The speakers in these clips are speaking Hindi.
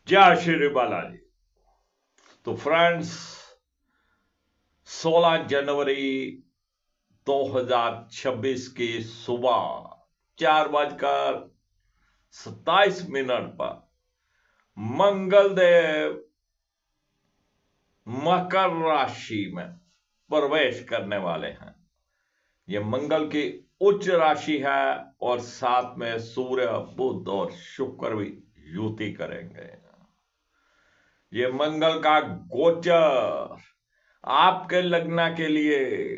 जय श्री बालाजी। तो फ्रेंड्स, 16 जनवरी 2026 की सुबह 4:27 पर मंगलदेव मकर राशि में प्रवेश करने वाले हैं। यह मंगल की उच्च राशि है और साथ में सूर्य, बुध और शुक्र भी युति करेंगे। ये मंगल का गोचर आपके लग्न के लिए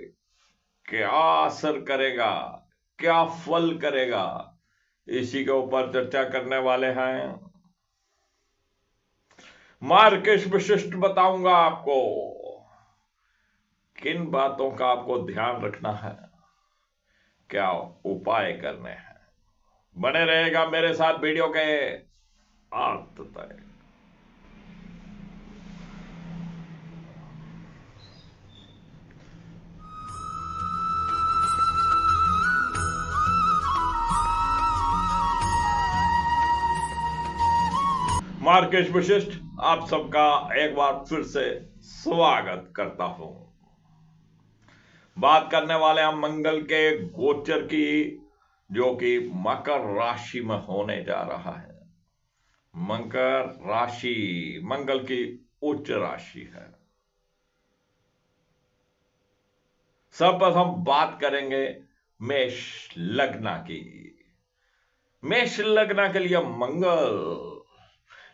क्या असर करेगा, क्या फल करेगा, इसी के ऊपर चर्चा करने वाले हैं। मार्केश विशिष्ट बताऊंगा आपको किन बातों का आपको ध्यान रखना है, क्या उपाय करने हैं। बने रहेगा मेरे साथ वीडियो के अंत तक। मार्केश विशिष्ट आप सबका एक बार फिर से स्वागत करता हूं। बात करने वाले हम मंगल के गोचर की, जो कि मकर राशि में होने जा रहा है। मकर राशि मंगल की उच्च राशि है। सर्वप्रथम बात करेंगे मेष लग्न की। मेष लग्न के लिए मंगल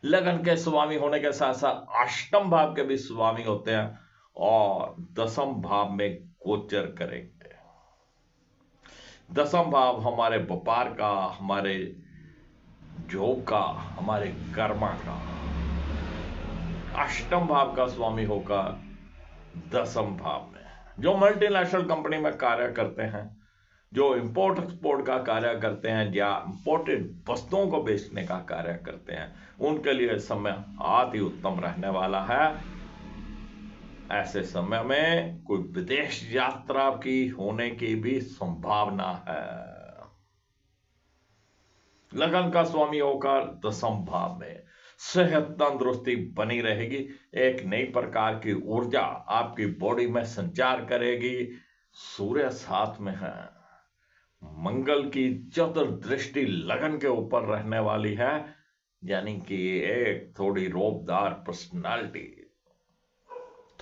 लगन के स्वामी होने के साथ साथ अष्टम भाव के भी स्वामी होते हैं और दसम भाव में गोचर करेंगे। दसम भाव हमारे व्यापार का, हमारे जॉब का, हमारे कर्मा का। अष्टम भाव का स्वामी होगा दसम भाव में। जो मल्टीनेशनल कंपनी में कार्य करते हैं, जो इंपोर्ट एक्सपोर्ट का कार्य करते हैं या इंपोर्टेड वस्तुओं को बेचने का कार्य करते हैं, उनके लिए समय अति उत्तम रहने वाला है। ऐसे समय में कोई विदेश यात्रा की होने की भी संभावना है। लगन का स्वामी होकर दसम भाव में सेहत तंदुरुस्ती बनी रहेगी। एक नई प्रकार की ऊर्जा आपकी बॉडी में संचार करेगी। सूर्य साथ में है। मंगल की चतुर्दृष्टि लगन के ऊपर रहने वाली है, यानी कि एक थोड़ी रोबदार पर्सनालिटी,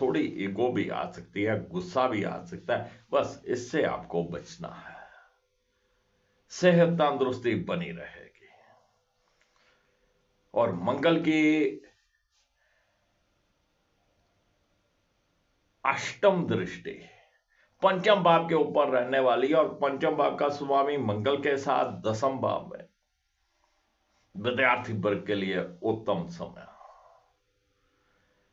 थोड़ी ईगो भी आ सकती है, गुस्सा भी आ सकता है। बस इससे आपको बचना है। सेहत तंदुरुस्ती बनी रहेगी। और मंगल की अष्टम दृष्टि पंचम भाव के ऊपर रहने वाली है और पंचम भाव का स्वामी मंगल के साथ दसम भाव में। विद्यार्थी वर्ग के लिए उत्तम समय।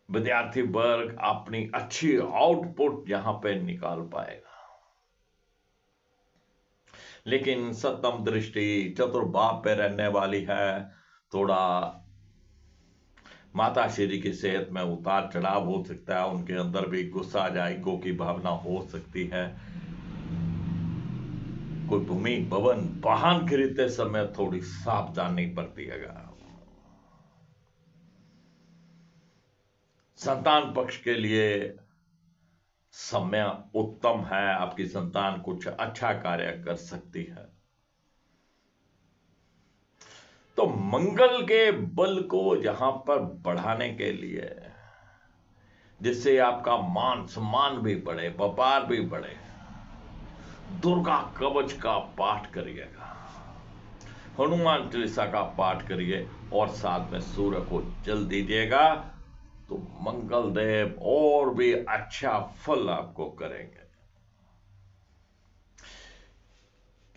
विद्यार्थी वर्ग अपनी अच्छी आउटपुट यहां पे निकाल पाएगा। लेकिन सप्तम दृष्टि चतुर्भाव पे रहने वाली है। थोड़ा माता श्री की सेहत में उतार चढ़ाव हो सकता है। उनके अंदर भी गुस्सा जायको की भावना हो सकती है। कोई भूमि भवन वाहन खरीदते समय थोड़ी सावधानी बरतिएगा। संतान पक्ष के लिए समय उत्तम है। आपकी संतान कुछ अच्छा कार्य कर सकती है। तो मंगल के बल को यहां पर बढ़ाने के लिए, जिससे आपका मान सम्मान भी बढ़े, व्यापार भी बढ़े, दुर्गा कवच का पाठ करिएगा, हनुमान चालीसा का पाठ करिए और साथ में सूर्य को जल दीजिएगा। तो मंगल देव और भी अच्छा फल आपको करेंगे।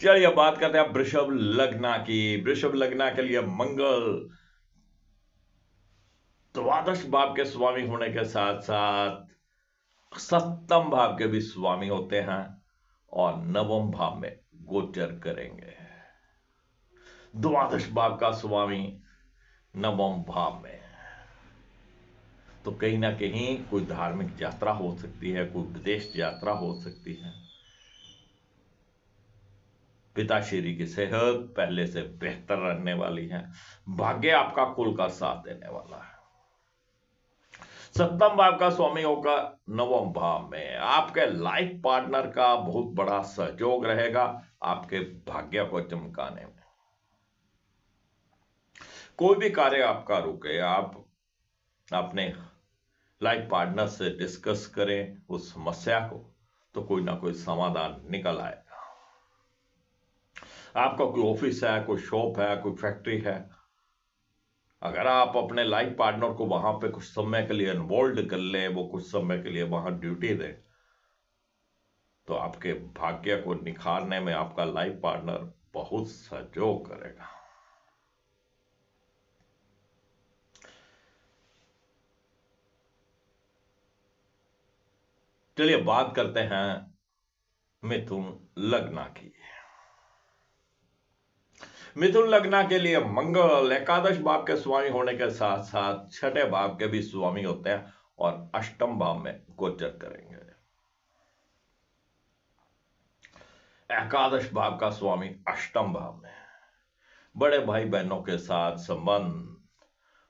चलिए बात करते हैं वृषभ लग्न की। वृषभ लग्न के लिए मंगल द्वादश भाव के स्वामी होने के साथ साथ सप्तम भाव के भी स्वामी होते हैं और नवम भाव में गोचर करेंगे। द्वादश भाव का स्वामी नवम भाव में, तो कहीं ना कहीं कोई धार्मिक यात्रा हो सकती है, कोई विदेश यात्रा हो सकती है। पिताश्री की सेहत पहले से बेहतर रहने वाली है। भाग्य आपका कुल का साथ देने वाला है। सप्तम भाव का स्वामी होगा नवम भाव में, आपके लाइफ पार्टनर का बहुत बड़ा सहयोग रहेगा आपके भाग्य को चमकाने में। कोई भी कार्य आपका रुके, आप अपने लाइफ पार्टनर से डिस्कस करें उस समस्या को, तो कोई ना कोई समाधान निकल आएगा। आपका कोई ऑफिस है, कोई शॉप है, कोई फैक्ट्री है, अगर आप अपने लाइफ पार्टनर को वहां पे कुछ समय के लिए इन्वॉल्व कर ले, वो कुछ समय के लिए वहां ड्यूटी दे, तो आपके भाग्य को निखारने में आपका लाइफ पार्टनर बहुत सहयोग करेगा। चलिए बात करते हैं मिथुन लग्न की। मिथुन लग्न के लिए मंगल एकादश भाव के स्वामी होने के साथ साथ छठे भाव के भी स्वामी होते हैं और अष्टम भाव में गोचर करेंगे। एकादश भाव का स्वामी अष्टम भाव में, बड़े भाई बहनों के साथ संबंध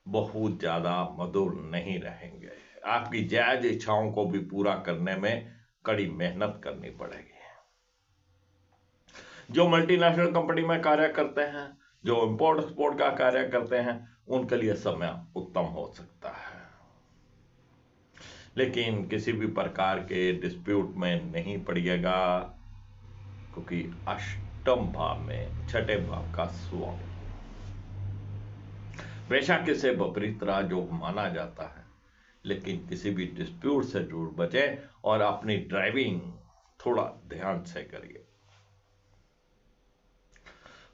बहुत ज्यादा मधुर नहीं रहेंगे। आपकी जायज इच्छाओं को भी पूरा करने में कड़ी मेहनत करनी पड़ेगी। जो मल्टीनेशनल कंपनी में कार्य करते हैं, जो इंपोर्ट एक्सपोर्ट का कार्य करते हैं, उनके लिए समय उत्तम हो सकता है, लेकिन किसी भी प्रकार के डिस्प्यूट में नहीं पड़िएगा, क्योंकि अष्टम भाव में छठे भाव का स्वामी बेशक इसे विपरीत राजयोग माना जाता है, लेकिन किसी भी डिस्प्यूट से दूर बचे और अपनी ड्राइविंग थोड़ा ध्यान से करिए।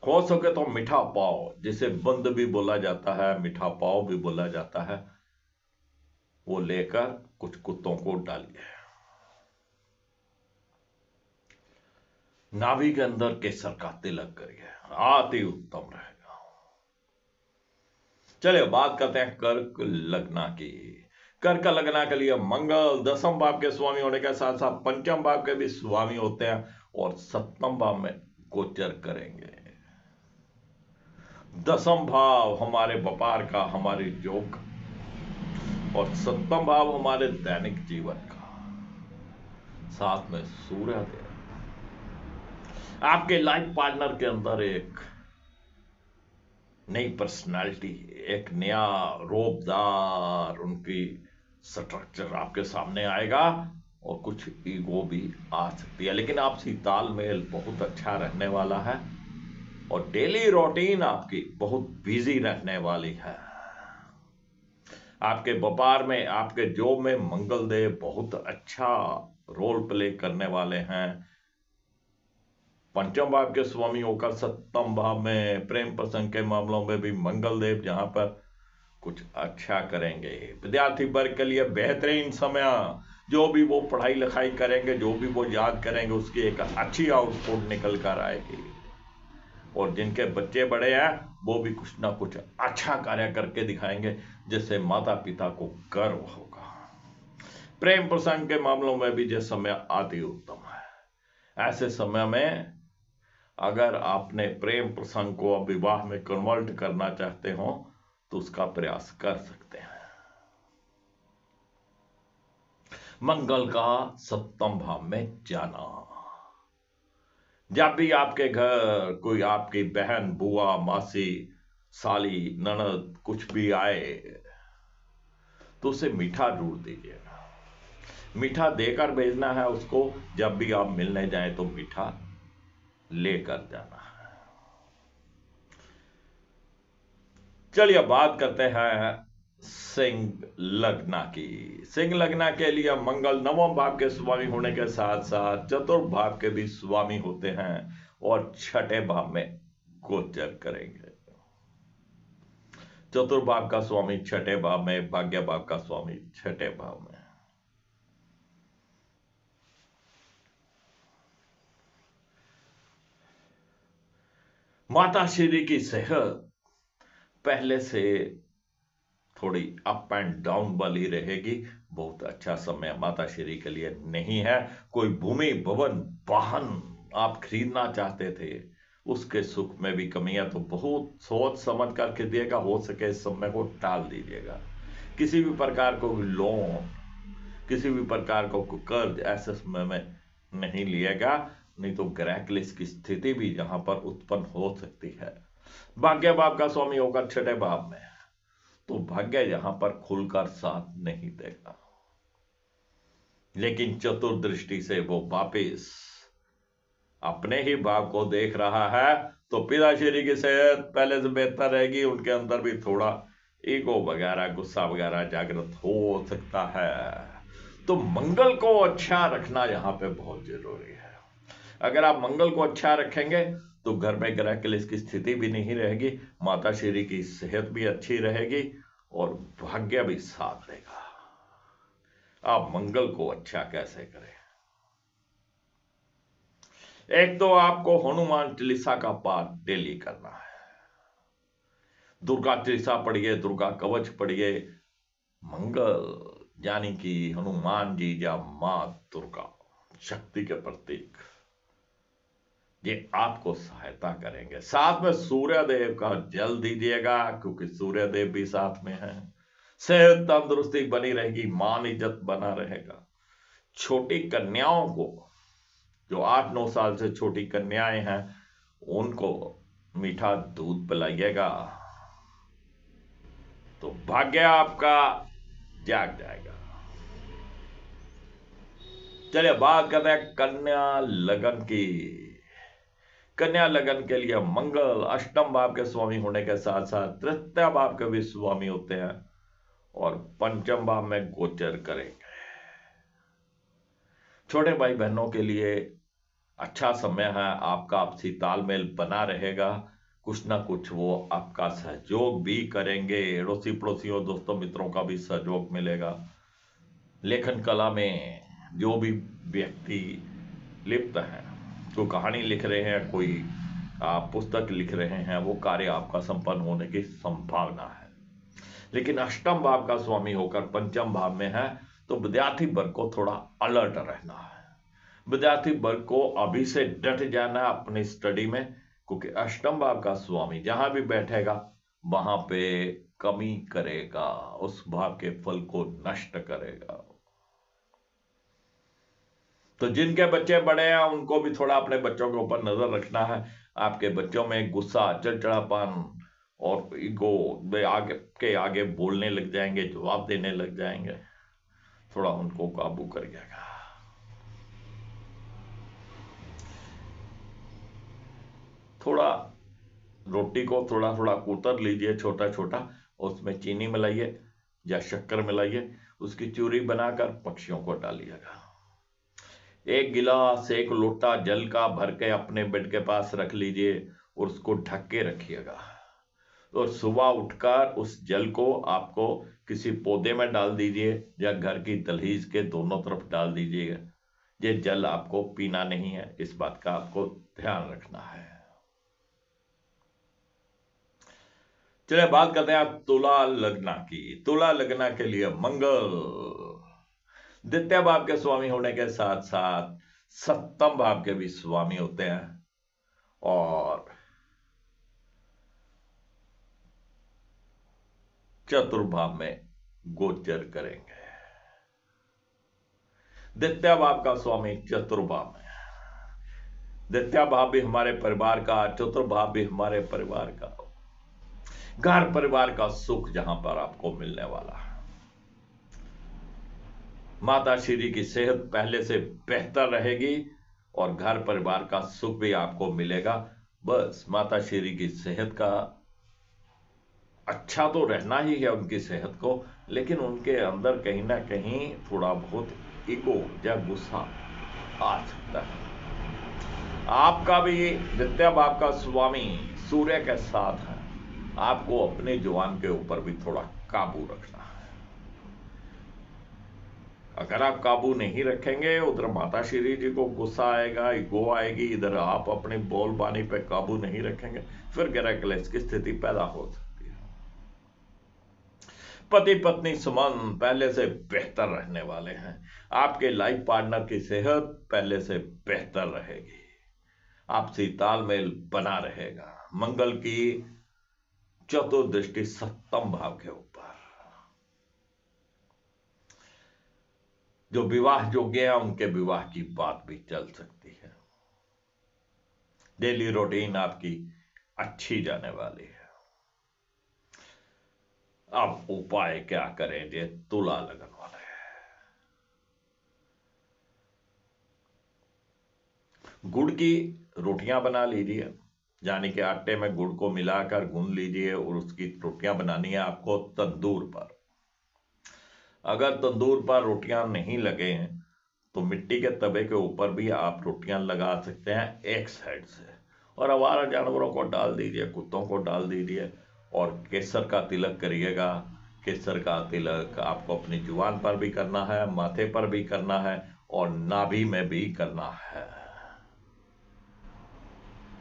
हो सके तो मीठा पाव, जिसे बंद भी बोला जाता है, मीठा पाव भी बोला जाता है, वो लेकर कुछ कुत्तों को डालिए। नाभि के अंदर केसर का तिलक करिए, अति उत्तम रहेगा। चलिए बात करते हैं कर्क लग्न की। कर्क लग्न के लिए मंगल दसम भाव के स्वामी होने के साथ साथ पंचम भाव के भी स्वामी होते हैं और सप्तम भाव में गोचर करेंगे। दसम भाव हमारे व्यापार का, हमारी जॉब का, और सप्तम भाव हमारे दैनिक जीवन का, साथ में सूर्य देव। आपके लाइफ पार्टनर के अंदर एक नई पर्सनालिटी, एक नया रोबदार उनकी स्ट्रक्चर आपके सामने आएगा और कुछ ईगो भी आ सकती है, लेकिन आपसी तालमेल बहुत अच्छा रहने वाला है और डेली रूटीन आपकी बहुत बिजी रहने वाली है। आपके व्यापार में, आपके जॉब में मंगल देव बहुत अच्छा रोल प्ले करने वाले हैं। पंचम भाव के स्वामी होकर सप्तम भाव में प्रेम प्रसंग के मामलों में भी मंगल देव जहां पर कुछ अच्छा करेंगे। विद्यार्थी वर्ग के लिए बेहतरीन समय, जो भी वो पढ़ाई लिखाई करेंगे, जो भी वो याद करेंगे, उसकी एक अच्छी आउटपुट निकल कर आएगी। और जिनके बच्चे बड़े हैं वो भी कुछ ना कुछ अच्छा कार्य करके दिखाएंगे, जिससे माता पिता को गर्व होगा। प्रेम प्रसंग के मामलों में भी यह समय अति उत्तम है। ऐसे समय में अगर आपने प्रेम प्रसंग को अब विवाह में कन्वर्ट करना चाहते हो तो उसका प्रयास कर सकते हैं। मंगल का सप्तम भाव में जाना, जब भी आपके घर कोई आपकी बहन, बुआ, मासी, साली, ननद कुछ भी आए तो उसे मीठा जरूर दीजिएगा। मीठा देकर भेजना है उसको, जब भी आप मिलने जाएं तो मीठा लेकर जाना है। चलिए बात करते हैं सिंह लग्न की। सिंह लग्न के लिए मंगल नवम भाव के स्वामी होने के साथ साथ चतुर्थ भाव के भी स्वामी होते हैं और छठे भाव में गोचर करेंगे। चतुर्थ भाव का स्वामी छठे भाव में, भाग्य भाव का स्वामी छठे भाव में। माता श्री की सेहत पहले से थोड़ी अप एंड डाउन वाली रहेगी। बहुत अच्छा समय माता श्री के लिए नहीं है। कोई भूमि, भवन, वाहन आप खरीदना चाहते थे उसके सुख में भी कमी है, तो बहुत सोच समझ कर के दिएगा, हो सके इस समय को टाल दीजिएगा। किसी भी प्रकार को लोन, किसी भी प्रकार को कर्ज ऐसे समय में नहीं लिएगा, नहीं तो ग्रह क्लेश की स्थिति भी यहां पर उत्पन्न हो सकती है। भाग्य भाव का स्वामी होगा छठे भाव में, तो भाग्य यहां पर खुलकर साथ नहीं देगा, लेकिन चतुर्दृष्टि से वो वापिस अपने ही भाव को देख रहा है, तो पिताश्री की सेहत पहले से बेहतर रहेगी। उनके अंदर भी थोड़ा ईगो वगैरह, गुस्सा वगैरह जागृत हो सकता है। तो मंगल को अच्छा रखना यहां पे बहुत जरूरी है। अगर आप मंगल को अच्छा रखेंगे तो घर में ग्रह क्लेश की स्थिति भी नहीं रहेगी, माता श्री की सेहत भी अच्छी रहेगी और भाग्य भी साथ देगा। आप मंगल को अच्छा कैसे करें? एक तो आपको हनुमान चालीसा का पाठ डेली करना है। दुर्गा चालीसा पढ़िए, दुर्गा कवच पढ़िए। मंगल यानी कि हनुमान जी या मां दुर्गा शक्ति के प्रतीक, ये आपको सहायता करेंगे। साथ में सूर्य देव का जल दीजिएगा, क्योंकि सूर्य देव भी साथ में है। सेहत तंदुरुस्ती बनी रहेगी, मान इज्जत बना रहेगा। छोटी कन्याओं को, जो 8-9 साल से छोटी कन्याएं हैं, उनको मीठा दूध पिलाइएगा, तो भाग्य आपका जाग जाएगा। चलिए बात करते हैं कन्या लगन की। कन्या लगन के लिए मंगल अष्टम भाव के स्वामी होने के साथ साथ तृतीय भाव के भी स्वामी होते हैं और पंचम भाव में गोचर करेंगे। छोटे भाई बहनों के लिए अच्छा समय है, आपका आपसी तालमेल बना रहेगा। कुछ ना कुछ वो आपका सहयोग भी करेंगे, अड़ोसी पड़ोसियों दोस्तों मित्रों का भी सहयोग मिलेगा। लेखन कला में जो भी व्यक्ति लिप्त हैं, कोई कहानी लिख रहे हैं, कोई पुस्तक लिख रहे हैं, वो कार्य आपका संपन्न होने की संभावना है। लेकिन अष्टम भाव का स्वामी होकर पंचम भाव में है, तो विद्यार्थी वर्ग को थोड़ा अलर्ट रहना है। विद्यार्थी वर्ग को अभी से डट जाना है अपनी स्टडी में, क्योंकि अष्टम भाव का स्वामी जहां भी बैठेगा वहां पे कमी करेगा, उस भाव के फल को नष्ट करेगा। तो जिनके बच्चे बड़े हैं उनको भी थोड़ा अपने बच्चों के ऊपर नजर रखना है। आपके बच्चों में गुस्सा, चिड़चिड़ापन और ईगो वे आगे के आगे बोलने लग जाएंगे, जवाब देने लग जाएंगे, थोड़ा उनको काबू करिएगा। थोड़ा रोटी को थोड़ा थोड़ा कुतर लीजिए, छोटा छोटा, उसमें चीनी मिलाइए या शक्कर मिलाइए, उसकी चूरी बनाकर पक्षियों को डालिएगा। एक गिलास, एक लोटा जल का भर के अपने बेड के पास रख लीजिए और उसको ढक के रखिएगा। और सुबह उठकर उस जल को आपको किसी पौधे में डाल दीजिए या घर की दहलीज के दोनों तरफ डाल दीजिएगा। ये जल आपको पीना नहीं है, इस बात का आपको ध्यान रखना है। चलिए बात करते हैं तुला लग्न की। तुला लग्न के लिए मंगल द्वितीय भाव के स्वामी होने के साथ साथ सप्तम भाव के भी स्वामी होते हैं और चतुर्भाव में गोचर करेंगे। द्वितीय भाव का स्वामी चतुर्भाव में, द्वितीय भाव भी हमारे परिवार का, चतुर्भाव भी हमारे परिवार का, घर परिवार का सुख जहां पर आपको मिलने वाला है। माता श्री की सेहत पहले से बेहतर रहेगी और घर परिवार का सुख भी आपको मिलेगा। बस माता श्री की सेहत का अच्छा तो रहना ही है उनकी सेहत को, लेकिन उनके अंदर कहीं ना कहीं थोड़ा बहुत ईगो या गुस्सा आ सकता है। आपका भी द्वितीय भाव का स्वामी सूर्य के साथ है, आपको अपने जुबान के ऊपर भी थोड़ा काबू रखना है। अगर आप काबू नहीं रखेंगे, उधर माता श्री जी को गुस्सा आएगा, ईगो आएगी, इधर आप अपनी बोलबानी पे काबू नहीं रखेंगे, फिर ग्रह क्लेश की स्थिति पैदा हो सकती है। पति पत्नी संबंध पहले से बेहतर रहने वाले हैं। आपके लाइफ पार्टनर की सेहत पहले से बेहतर रहेगी। आपसी तालमेल बना रहेगा। मंगल की चतुर्दृष्टि सप्तम भाव के ऊपर, जो विवाह योग्य है उनके विवाह की बात भी चल सकती है। डेली रूटीन आपकी अच्छी जाने वाली है। अब उपाय क्या करें ये तुला लगन वाले हैं। गुड़ की रोटियां बना लीजिए, यानी कि आटे में गुड़ को मिलाकर गूंद लीजिए और उसकी रोटियां बनानी है आपको तंदूर पर। अगर तंदूर पर रोटियां नहीं लगे हैं तो मिट्टी के तवे के ऊपर भी आप रोटियां लगा सकते हैं एक साइड से, और आवारा जानवरों को डाल दीजिए, कुत्तों को डाल दीजिए और केसर का तिलक करिएगा। केसर का तिलक आपको अपनी जुबान पर भी करना है, माथे पर भी करना है और नाभि में भी करना है।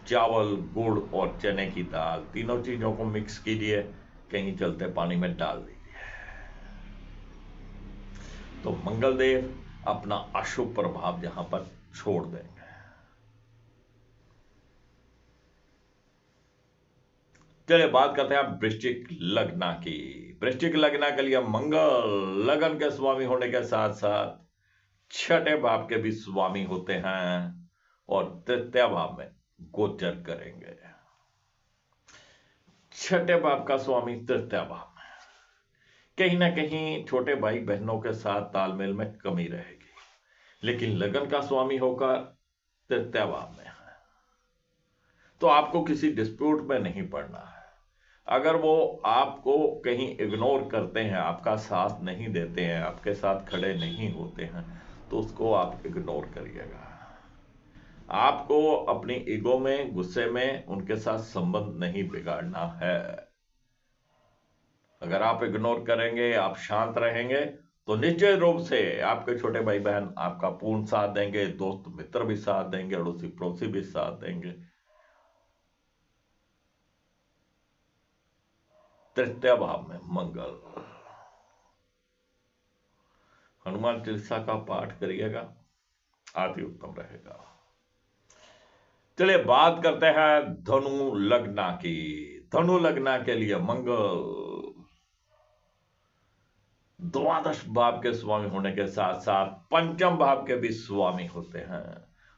चावल, गुड़ और चने की दाल, तीनों चीजों को मिक्स कीजिए, कहीं चलते पानी में डाल दीजिए, तो मंगलदेव अपना अशुभ प्रभाव यहां पर छोड़ देंगे। चलिए बात करते हैं वृश्चिक लग्न की। वृश्चिक लग्न के लिए मंगल लगन के स्वामी होने के साथ साथ छठे भाव के भी स्वामी होते हैं और तृतीय भाव में गोचर करेंगे। छठे भाव का स्वामी तृतीय भाव में, कहीं ना कहीं छोटे भाई बहनों के साथ तालमेल में कमी रहेगी, लेकिन लगन का स्वामी होकर तृतीय भाव में है तो आपको किसी डिस्प्यूट में नहीं पड़ना है। अगर वो आपको कहीं इग्नोर करते हैं, आपका साथ नहीं देते हैं, आपके साथ खड़े नहीं होते हैं, तो उसको आप इग्नोर करिएगा। आपको अपनी ईगो में, गुस्से में उनके साथ संबंध नहीं बिगाड़ना है। अगर आप इग्नोर करेंगे, आप शांत रहेंगे, तो निश्चित रूप से आपके छोटे भाई बहन आपका पूर्ण साथ देंगे, दोस्त मित्र भी साथ देंगे, अड़ोसी पड़ोसी भी साथ देंगे। तृतीय भाव में मंगल, हनुमान चालीसा का पाठ करिएगा, अति उत्तम रहेगा। चलिए बात करते हैं धनु लग्न की। धनु लग्न के लिए मंगल द्वादश भाव के स्वामी होने के साथ साथ पंचम भाव के भी स्वामी होते हैं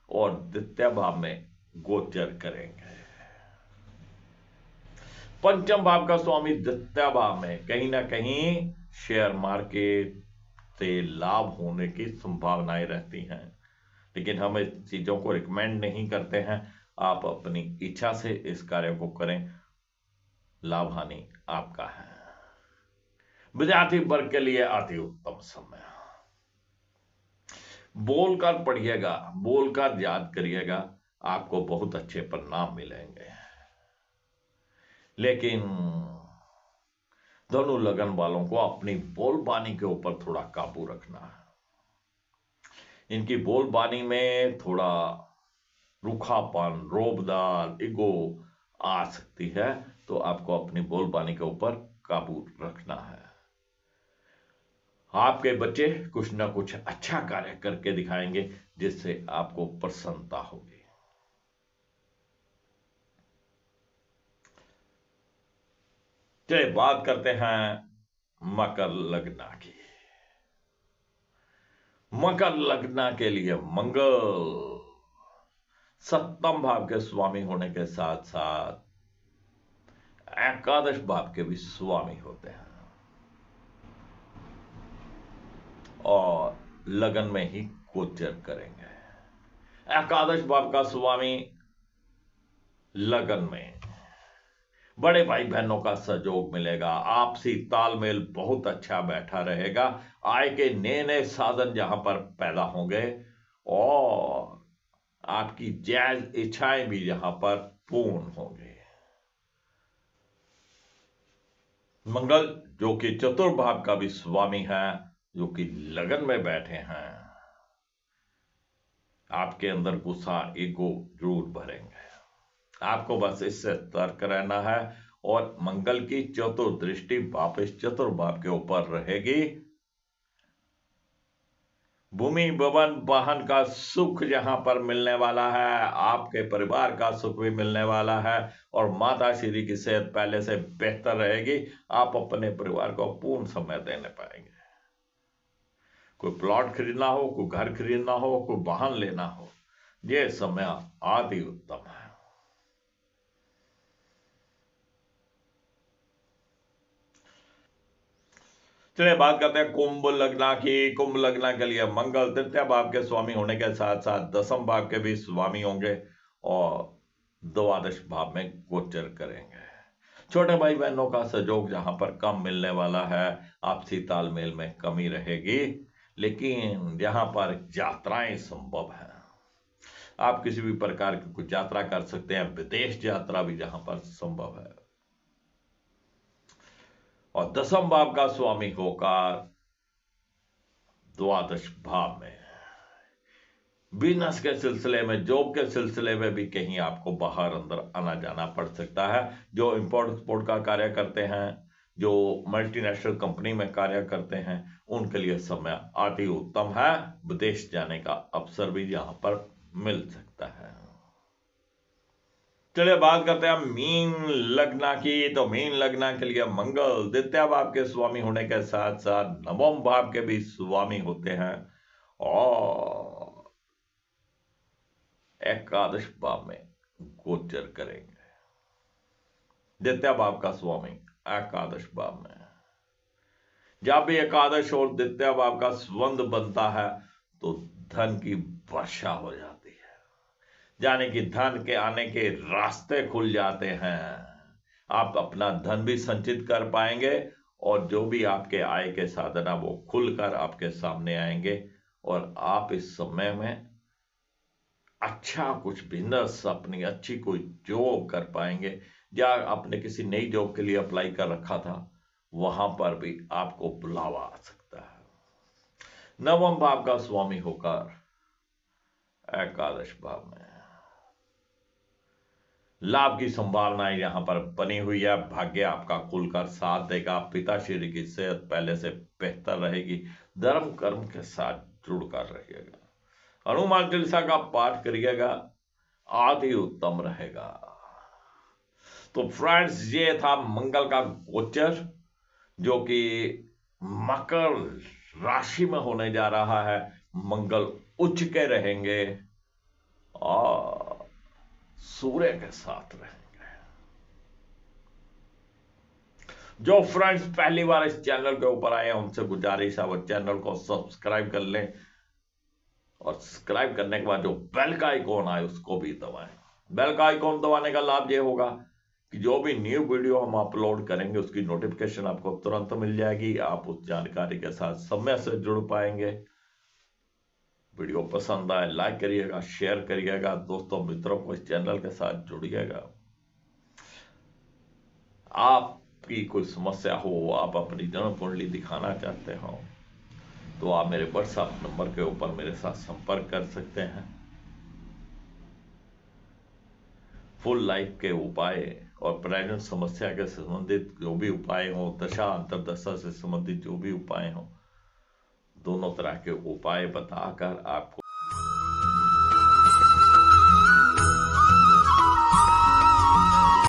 और द्वितीय भाव में गोचर करेंगे। पंचम भाव का स्वामी द्वितीय भाव में कहीं ना कहीं शेयर मार्केट से लाभ होने की संभावनाएं रहती हैं, लेकिन हम इस चीजों को रिकमेंड नहीं करते हैं। आप अपनी इच्छा से इस कार्य को करें, लाभ हानि आपका है। विद्यार्थी वर्ग के लिए अति उत्तम समय, बोलकर पढ़िएगा, बोलकर याद करिएगा, आपको बहुत अच्छे परिणाम मिलेंगे। लेकिन धनु लगन वालों को अपनी बोलबानी के ऊपर थोड़ा काबू रखना है। इनकी बोलबानी में थोड़ा रूखापन, रोबदार, ईगो आ सकती है, तो आपको अपनी बोलबानी के ऊपर काबू रखना है। आपके बच्चे कुछ ना कुछ अच्छा कार्य करके दिखाएंगे जिससे आपको प्रसन्नता होगी। चलिए बात करते हैं मकर लग्न की। मकर लग्न के लिए मंगल सप्तम भाव के स्वामी होने के साथ साथ एकादश भाव के भी स्वामी होते हैं और लगन में ही गोचर करेंगे। एकादश भाव का स्वामी लगन में बड़े भाई बहनों का सहयोग मिलेगा, आपसी तालमेल बहुत अच्छा बैठा रहेगा, आय के नए नए साधन जहां पर पैदा होंगे और आपकी जायज इच्छाएं भी यहां पर पूर्ण होंगे। मंगल जो कि चतुर्भाव का भी स्वामी है, जो कि लगन में बैठे हैं, आपके अंदर गुस्सा, ईगो जरूर भरेंगे। आपको बस इससे सतर्क रहना है और मंगल की चतुर्दृष्टि वापस चतुर्भाव के ऊपर रहेगी। भूमि भवन वाहन का सुख यहाँ पर मिलने वाला है, आपके परिवार का सुख भी मिलने वाला है और माता श्री की सेहत पहले से बेहतर रहेगी। आप अपने परिवार को पूर्ण समय देने पाएंगे। कोई प्लॉट खरीदना हो, कोई घर खरीदना हो, कोई वाहन लेना हो, ये समय अति उत्तम है। चलिए बात करते हैं कुंभ लग्न की। कुंभ लग्न के लिए मंगल तृतीय भाव के स्वामी होने के साथ साथ दसम भाव के भी स्वामी होंगे और द्वादश भाव में गोचर करेंगे। छोटे भाई बहनों का सहयोग जहां पर कम मिलने वाला है, आपसी तालमेल में कमी रहेगी, लेकिन यहां पर यात्राएं संभव है। आप किसी भी प्रकार की कुछ यात्रा कर सकते हैं, विदेश यात्रा भी जहां पर संभव है। और दसम भाव का स्वामी होकर द्वादश भाव में बिजनेस के सिलसिले में, जॉब के सिलसिले में भी कहीं आपको बाहर अंदर आना जाना पड़ सकता है। जो इंपोर्ट एक्सपोर्ट का कार्य करते हैं, जो मल्टीनेशनल कंपनी में कार्य करते हैं, उनके लिए समय अति उत्तम है। विदेश जाने का अवसर भी यहां पर मिल सकता है। चलिए बात करते हैं मीन लग्न की। तो मीन लग्न के लिए मंगल द्वितीय भाव के स्वामी होने के साथ साथ नवम भाव के भी स्वामी होते हैं और एकादश भाव में गोचर करेंगे। द्वितीय भाव का स्वामी एकादश भाव में, जब भी एकादश और द्वितीय भाव का संबंध बनता है तो धन की वर्षा हो जाती है, यानी कि धन के आने के रास्ते खुल जाते हैं। आप अपना धन भी संचित कर पाएंगे और जो भी आपके आय के साधन है वो खुलकर आपके सामने आएंगे और आप इस समय में अच्छा कुछ बिजनेस, अपनी अच्छी कोई जॉब कर पाएंगे, या आपने किसी नई जॉब के लिए अप्लाई कर रखा था, वहां पर भी आपको बुलावा आ सकता है। नवम भाव का स्वामी होकर एकादश भाव में लाभ की संभावनाएं यहां पर बनी हुई है। भाग्य आपका खुलकर साथ देगा। पिताश्री की सेहत पहले से बेहतर रहेगी। धर्म कर्म के साथ जुड़कर रहिएगा। हनुमान चालीसा का पाठ करिएगा, अति उत्तम रहेगा। तो फ्रेंड्स, ये था मंगल का गोचर जो कि मकर राशि में होने जा रहा है। मंगल उच्च के रहेंगे और सूर्य के साथ रहेंगे। जो फ्रेंड्स पहली बार इस चैनल के ऊपर आए हैं, उनसे गुजारिश है वो चैनल को सब्सक्राइब कर लें और सब्सक्राइब करने के बाद जो बेल का आइकॉन आए उसको भी दबाएं। बेल का आइकॉन दबाने का लाभ ये होगा कि जो भी न्यू वीडियो हम अपलोड करेंगे उसकी नोटिफिकेशन आपको तुरंत मिल जाएगी। आप उस जानकारी के साथ समय से जुड़ पाएंगे। वीडियो पसंद आए लाइक करिएगा, शेयर करिएगा, दोस्तों मित्रों को इस चैनल के साथ जोड़िएगा। आपकी कोई समस्या हो, आप अपनी जन्म कुंडली दिखाना चाहते हो, तो आप मेरे व्हाट्सएप नंबर के ऊपर मेरे साथ संपर्क कर सकते हैं। फुल लाइफ के उपाय और प्रेग्नेंट समस्या के संबंधित जो भी उपाय हो, दशा अंतरदशा से संबंधित जो भी उपाय हो, दोनों तरह के उपाय बताकर आपको